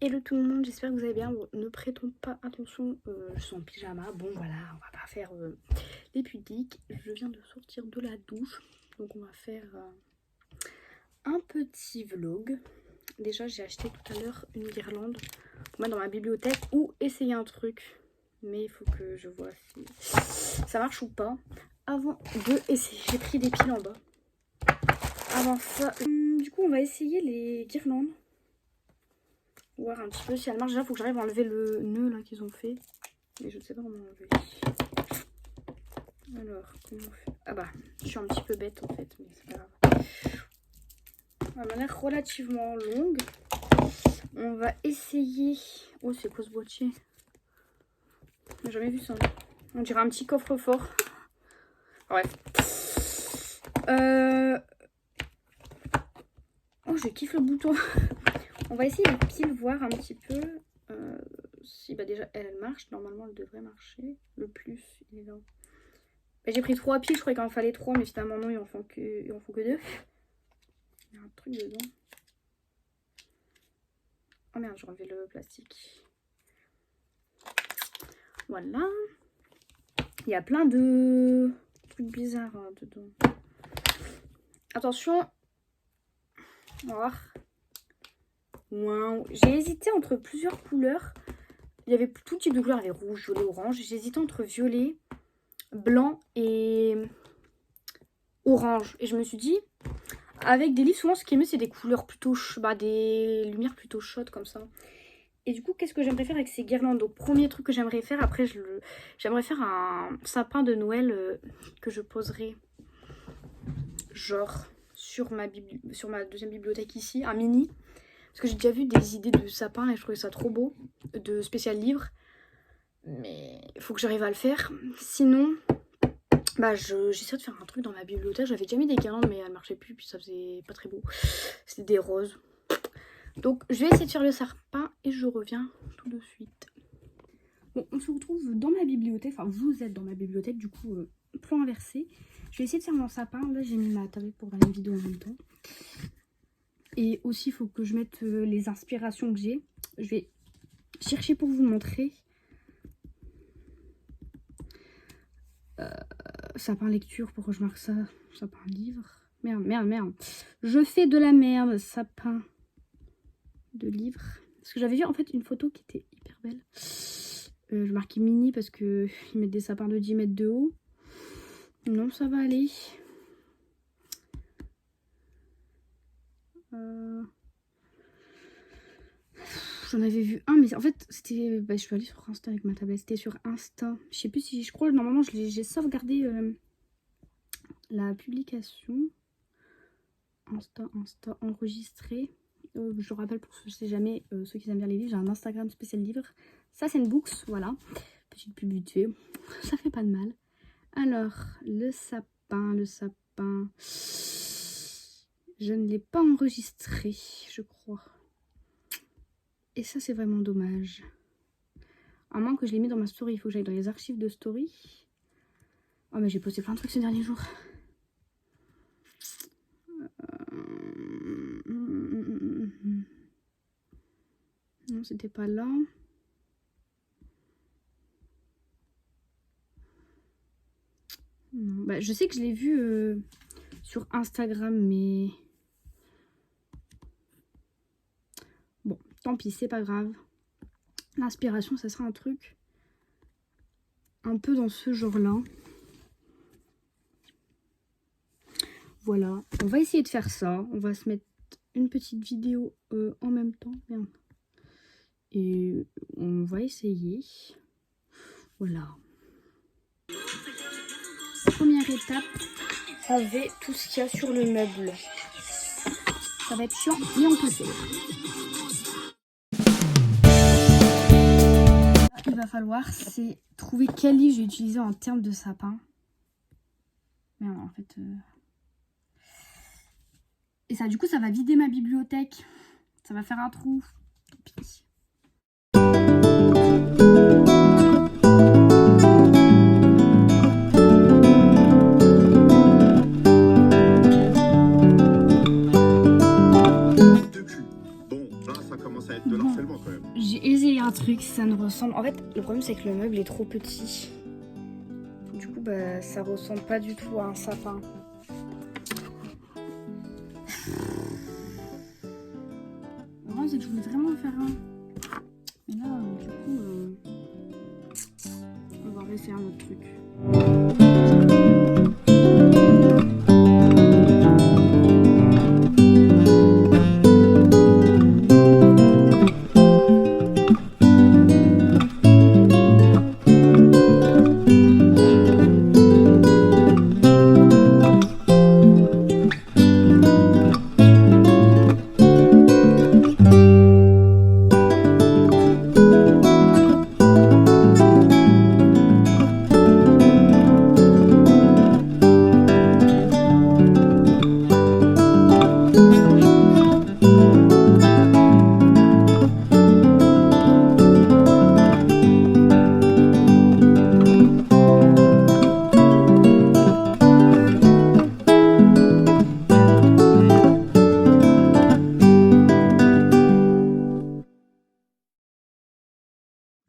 Hello tout le monde, j'espère que vous allez bien. Bon, ne prêtons pas attention, je suis en pyjama. Bon voilà, on va pas faire les pudiques. Je viens de sortir de la douche, donc on va faire un petit vlog. Déjà j'ai acheté tout à l'heure une guirlande pour mettre dans ma bibliothèque ou essayer un truc. Mais il faut que je vois si ça marche ou pas. Avant de essayer, j'ai pris des piles en bas. Avant ça, du coup on va essayer les guirlandes. Voir un petit peu si elle marche. Déjà, il faut que j'arrive à enlever le nœud là qu'ils ont fait. Mais je ne sais pas comment enlever. Alors, comment on fait? Ah bah, je suis un petit peu bête en fait, mais c'est pas grave. Elle m'a l'air relativement longue. On va essayer. Oh, c'est quoi ce boîtier? J'ai jamais vu ça. On dirait un petit coffre-fort. Bref. Oh, je kiffe le bouton. On va essayer les piles, voir un petit peu si bah déjà elle marche. Normalement elle devrait marcher. Le plus il est là. Bah, j'ai pris 3 piles, je croyais qu'il en fallait 3, mais finalement non, il en faut que 2. Il y a un truc dedans. Oh merde, j'ai enlevé le plastique. Voilà. Il y a plein de trucs bizarres dedans. Attention. On va voir. Wow. J'ai hésité entre plusieurs couleurs. Il y avait tout type de couleurs. Il y avait rouge, violet, orange. J'ai hésité entre violet, blanc et orange. Et je me suis dit, avec des livres, souvent ce qui est mieux, c'est des couleurs plutôt des lumières plutôt chaudes comme ça. Et du coup, qu'est-ce que j'aimerais faire avec ces guirlandes? Donc, premier truc que j'aimerais faire, après, j'aimerais faire un sapin de Noël que je poserai, genre, sur ma deuxième bibliothèque ici, un mini. Parce que j'ai déjà vu des idées de sapin et je trouvais ça trop beau, de spécial livre. Mais il faut que j'arrive à le faire. Sinon, bah j'essaie de faire un truc dans ma bibliothèque. J'avais déjà mis des guirlandes mais elles marchaient plus, puis ça faisait pas très beau. C'était des roses. Donc je vais essayer de faire le sapin et je reviens tout de suite. Bon, on se retrouve dans ma bibliothèque. Enfin, vous êtes dans ma bibliothèque, du coup, plan inversé. Je vais essayer de faire mon sapin. Là, j'ai mis ma tablette pour regarder une vidéo en même temps. Et aussi, il faut que je mette les inspirations que j'ai. Je vais chercher pour vous montrer. Sapin lecture, pourquoi je marque ça? Sapin livre. Merde. Je fais de la merde. Sapin de livre. Parce que j'avais vu en fait une photo qui était hyper belle. Je marquais mini parce que ils mettent des sapins de 10 mètres de haut. Non, ça va aller. J'en avais vu un, mais en fait, c'était... je suis allée sur Insta avec ma tablette. C'était sur Insta. Je sais plus si... Je crois, normalement, j'ai sauvegardé la publication. Insta, enregistré. Je rappelle pour ceux qui ne savent jamais, ceux qui aiment bien les livres, j'ai un Instagram spécial livre. Ça, c'est une books, voilà. Petite pub vite fait. Ça fait pas de mal. Alors, le sapin. Je ne l'ai pas enregistré, je crois. Et ça, c'est vraiment dommage. À moins que je l'ai mis dans ma story. Il faut que j'aille dans les archives de story. Oh, mais j'ai posté plein de trucs ces derniers jours. Non, c'était pas là. Non, bah, je sais que je l'ai vu sur Instagram, mais... Bon, tant pis, c'est pas grave. L'inspiration, ça sera un truc un peu dans ce genre-là. Voilà, on va essayer de faire ça. On va se mettre une petite vidéo en même temps. Merde. Et on va essayer. Voilà. Première étape, enlever tout ce qu'il y a sur le meuble. Ça va être chiant, mais on peut faire. Ce qu'il va falloir, c'est trouver quel livre j'ai utilisé en termes de sapin. Merde, en fait... Et ça, du coup, ça va vider ma bibliothèque. Ça va faire un trou. Tant pis. commence à être de l'harcèlement quand même. J'ai essayé un truc, ça ne ressemble... En fait, le problème c'est que le meuble est trop petit. Du coup, bah, ça ressemble pas du tout à un sapin. Le problème c'est que je voulais vraiment en faire un. Mais là, du coup, on va essayer un autre truc.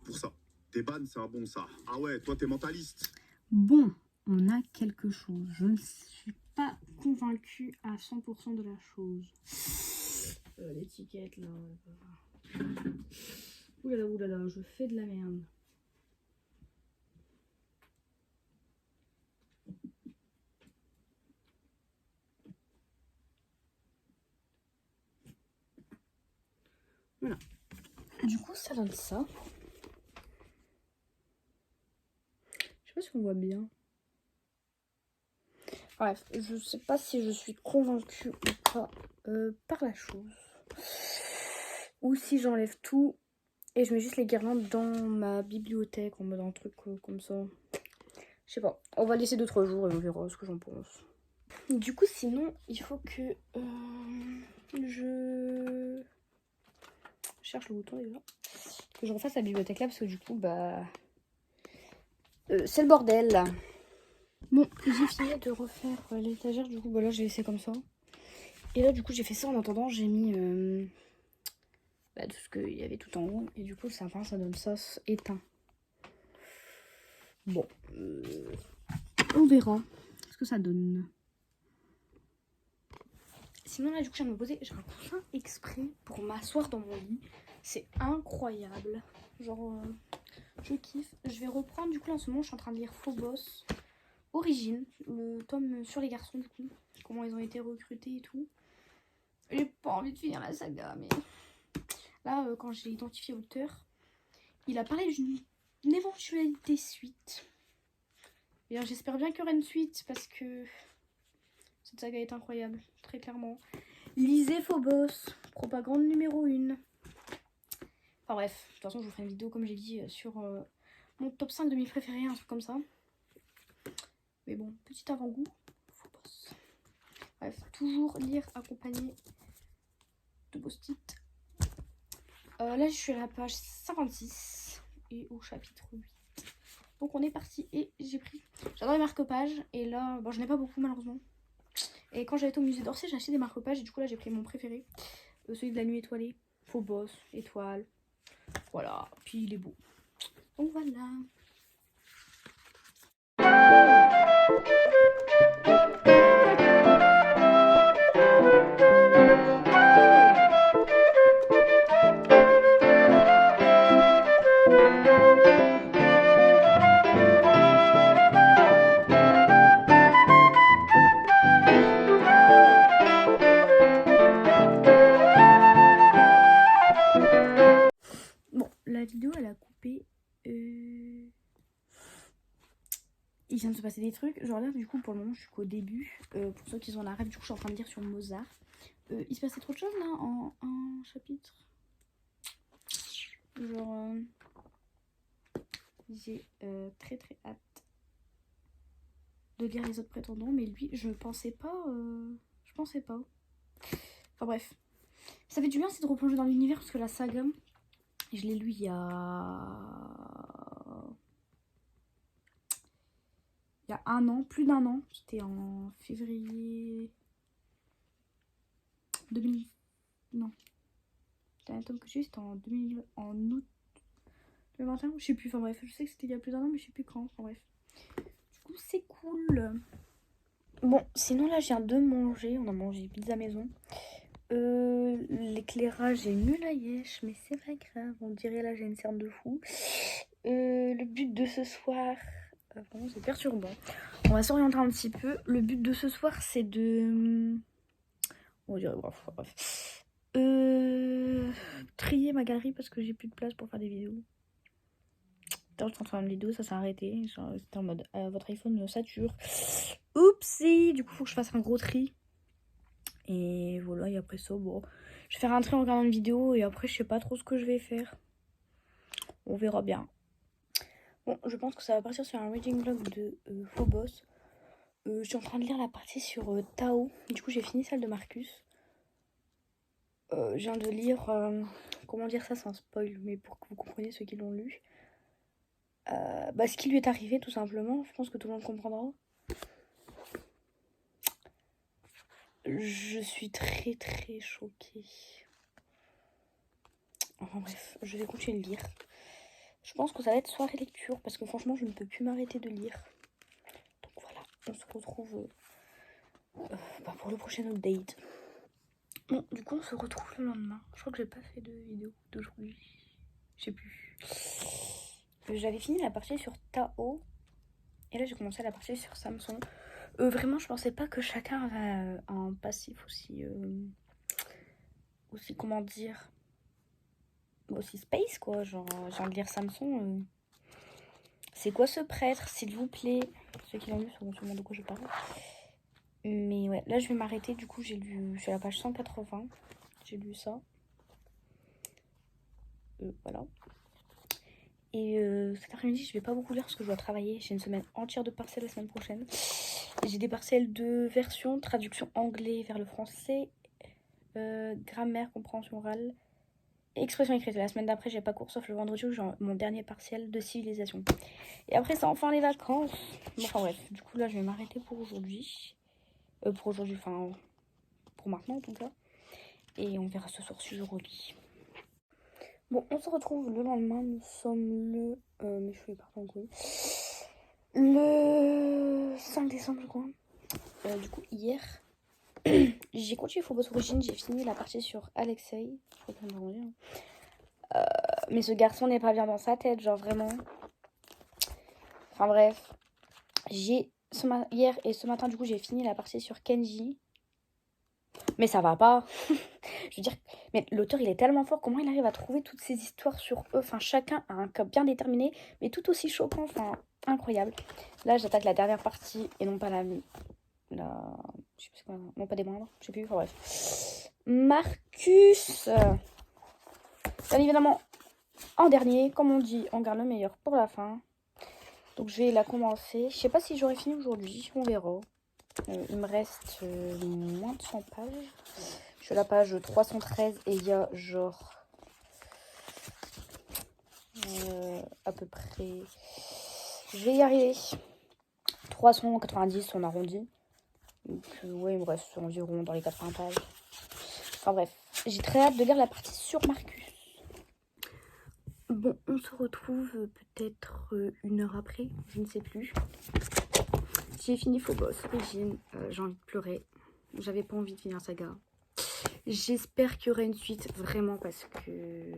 Pour ça. T'es ban, c'est un bon ça. Ah ouais, toi t'es mentaliste. Bon, on a quelque chose. Je ne suis pas convaincue à 100% de la chose. L'étiquette là. Oulala, je fais de la merde. Voilà. Du coup, ça donne ça. Je sais pas si on voit bien. Bref, je sais pas si je suis convaincue ou pas par la chose. Ou si j'enlève tout et je mets juste les guirlandes dans ma bibliothèque en mode un truc comme ça. Je sais pas. On va laisser 2-3 jours et on verra ce que j'en pense. Du coup, sinon, il faut que je cherche le bouton déjà. Que je refasse la bibliothèque là parce que du coup, bah... c'est le bordel là. Bon, j'ai fini de refaire l'étagère, du coup, bah là, j'ai laissé comme ça. Et là, du coup, j'ai fait ça en attendant, j'ai mis tout ce qu'il y avait tout en haut. Et du coup, ça donne ça éteint. Bon, on verra ce que ça donne. Sinon, là, du coup, je viens de me poser, j'ai un coussin exprès pour m'asseoir dans mon lit. C'est incroyable. Genre, je kiffe. Je vais reprendre, du coup, là, en ce moment, je suis en train de lire Phobos. Origine, le tome sur les garçons, du coup. Comment ils ont été recrutés et tout. J'ai pas envie de finir la saga, mais... Là, quand j'ai identifié l'auteur, il a parlé d'une éventualité suite. Et j'espère bien qu'il y aura une suite, parce que... cette saga est incroyable, très clairement. Lisez Phobos, propagande numéro 1. Enfin bref, de toute façon, je vous ferai une vidéo, comme j'ai dit, sur mon top 5 de mes préférés, un truc comme ça. Mais bon, petit avant-goût, Phobos. Bref, toujours lire accompagné de post-it. Là, je suis à la page 56 et au chapitre 8. Donc on est parti et j'ai pris... J'adore les marque-pages et là, bon, je n'ai pas beaucoup malheureusement. Et quand j'avais été au musée d'Orsay, j'ai acheté des marque-pages et du coup là j'ai pris mon préféré. Celui de la nuit étoilée. Phobos, étoile. Voilà, puis il est beau. Donc voilà. Bon, la vidéo elle a coupé. Il vient de se passer des trucs. Genre là, du coup, pour le moment, je suis qu'au début. Pour ceux qui sont en arrêt, du coup, je suis en train de lire sur Mozart. Il se passait trop de choses là en un chapitre. Genre, j'ai très hâte de lire les autres prétendants, mais lui, je pensais pas. Enfin bref, ça fait du bien, c'est de replonger dans l'univers parce que la saga, je l'ai lu il y a un an, plus d'un an. C'était en février 2000. Non. dernier tome que j'ai eu, c'était en août 2021, je sais plus, enfin bref, je sais que c'était il y a plus d'un an, mais je sais plus quand, enfin bref. Du coup, c'est cool. Bon, sinon là, je viens de manger, on a mangé pizza maison. L'éclairage est nul à Yesh, mais c'est pas grave, on dirait là j'ai une cerne de fou. Le but de ce soir, vraiment c'est perturbant. On va s'orienter un petit peu. Le but de ce soir c'est de... On dirait bref. Trier ma galerie parce que j'ai plus de place pour faire des vidéos. Putain, je suis en train de faire une vidéo, ça s'est arrêté. C'était en mode votre iPhone sature. Oupsie. Du coup faut que je fasse un gros tri. Et voilà, et après ça, bon, je vais faire un tri en regardant une vidéo et après, je sais pas trop ce que je vais faire. On verra bien. Bon, je pense que ça va partir sur un reading vlog de Phobos. Je suis en train de lire la partie sur Tao. Du coup, j'ai fini celle de Marcus. Je viens de lire, comment dire ça sans spoil, mais pour que vous compreniez ceux qui l'ont lu. Ce qui lui est arrivé, tout simplement. Je pense que tout le monde comprendra. Je suis très très choquée. Enfin bref, je vais continuer de lire. Je pense que ça va être soirée lecture parce que franchement je ne peux plus m'arrêter de lire. Donc voilà, on se retrouve pour le prochain update. Bon, du coup on se retrouve le lendemain. Je crois que j'ai pas fait de vidéo d'aujourd'hui. Je sais plus. J'avais fini la partie sur Tao. Et là j'ai commencé la partie sur Samson. Vraiment je pensais pas que chacun avait un passif aussi... aussi comment dire... aussi space quoi. Genre j'ai envie de lire Samson... C'est quoi ce prêtre, s'il vous plaît? Ceux qui l'ont lu sauront sûrement de quoi je parle. Mais ouais, là je vais m'arrêter. Du coup, j'ai lu, je suis à la page 180. J'ai lu ça. Voilà. Et cet après-midi, je vais pas beaucoup lire parce que je dois travailler. J'ai une semaine entière de partiels la semaine prochaine. J'ai des partiels de version, traduction anglais vers le français, grammaire, compréhension orale, expression écrite. La semaine d'après, j'ai pas cours sauf le vendredi où j'ai mon dernier partiel de civilisation. Et après, c'est enfin les vacances. Bon, enfin bref, du coup, là, je vais m'arrêter pour aujourd'hui. Pour maintenant en tout cas. Et on verra ce soir si je relis. Bon, on se retrouve le lendemain. Nous sommes le... mes cheveux partent en couille. Le 5 décembre, je crois. Du coup, hier, j'ai continué Phobos Origins. J'ai fini la partie sur Alexei. Je crois qu'on va en dire. Mais ce garçon n'est pas bien dans sa tête, genre vraiment. Enfin bref. Hier et ce matin, du coup, j'ai fini la partie sur Kenji. Mais ça va pas. Je veux dire, mais l'auteur, il est tellement fort. Comment il arrive à trouver toutes ces histoires sur eux? Enfin, chacun a un cas bien déterminé, mais tout aussi choquant. Enfin, incroyable. Là, j'attaque la dernière partie et non pas la... je sais plus quoi. Non, pas des moindres. Je sais plus. Enfin, bref. Marcus. Bien évidemment, en dernier, comme on dit, on garde le meilleur pour la fin. Donc, je vais la commencer. Je sais pas si j'aurai fini aujourd'hui. On verra. Il me reste moins de 100 pages. Je suis à la page 313 et il y a genre à peu près, je vais y arriver, 390 on arrondit. Donc ouais, il me reste environ dans les 80 pages. Enfin bref, j'ai très hâte de lire la partie sur Marcus. Bon, on se retrouve peut-être une heure après, je ne sais plus. J'ai fini Phobos Origins, j'ai envie de pleurer. J'avais pas envie de finir Saga. J'espère qu'il y aura une suite, vraiment, parce que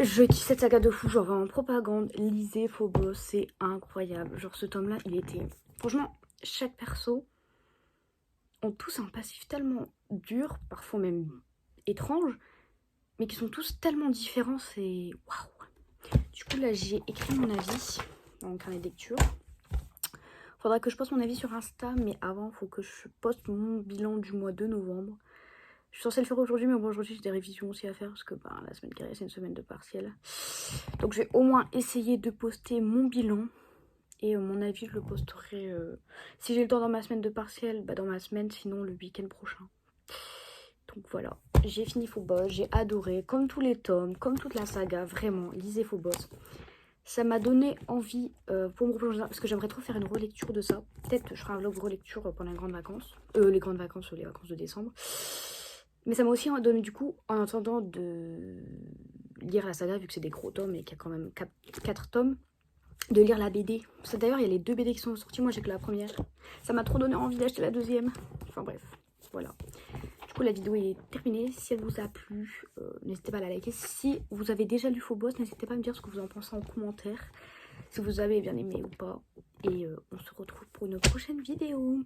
je kiffe cette saga de fou, genre vraiment propagande. Lisez Phobos, c'est incroyable. Genre ce tome-là, il était... Franchement, chaque perso ont tous un passif tellement dur, parfois même étrange, mais qui sont tous tellement différents, c'est... Waouh. Du coup, là, j'ai écrit mon avis dans le carnet de lecture. Faudra que je poste mon avis sur Insta, mais avant, il faut que je poste mon bilan du mois de novembre. Je suis censée le faire aujourd'hui, mais bon, aujourd'hui j'ai des révisions aussi à faire parce que la semaine qui arrive, c'est une semaine de partiel. Donc je vais au moins essayer de poster mon bilan. Et mon avis, je le posterai si j'ai le temps dans ma semaine de partiel, dans ma semaine, sinon le week-end prochain. Donc voilà, j'ai fini Phobos, j'ai adoré, comme tous les tomes, comme toute la saga, vraiment, lisez Phobos. Ça m'a donné envie pour me replonger, parce que j'aimerais trop faire une relecture de ça. Peut-être je ferai un vlog relecture pendant les grandes vacances. Les vacances de décembre. Mais ça m'a aussi donné du coup, en attendant de lire la saga, vu que c'est des gros tomes et qu'il y a quand même 4 tomes, de lire la BD. D'ailleurs, il y a les 2 BD qui sont sortis, moi j'ai que la première. Ça m'a trop donné envie d'acheter la deuxième. Enfin bref, voilà. Du coup, la vidéo est terminée. Si elle vous a plu, n'hésitez pas à la liker. Si vous avez déjà lu Faux Boss, n'hésitez pas à me dire ce que vous en pensez en commentaire. Si vous avez bien aimé ou pas. Et on se retrouve pour une prochaine vidéo.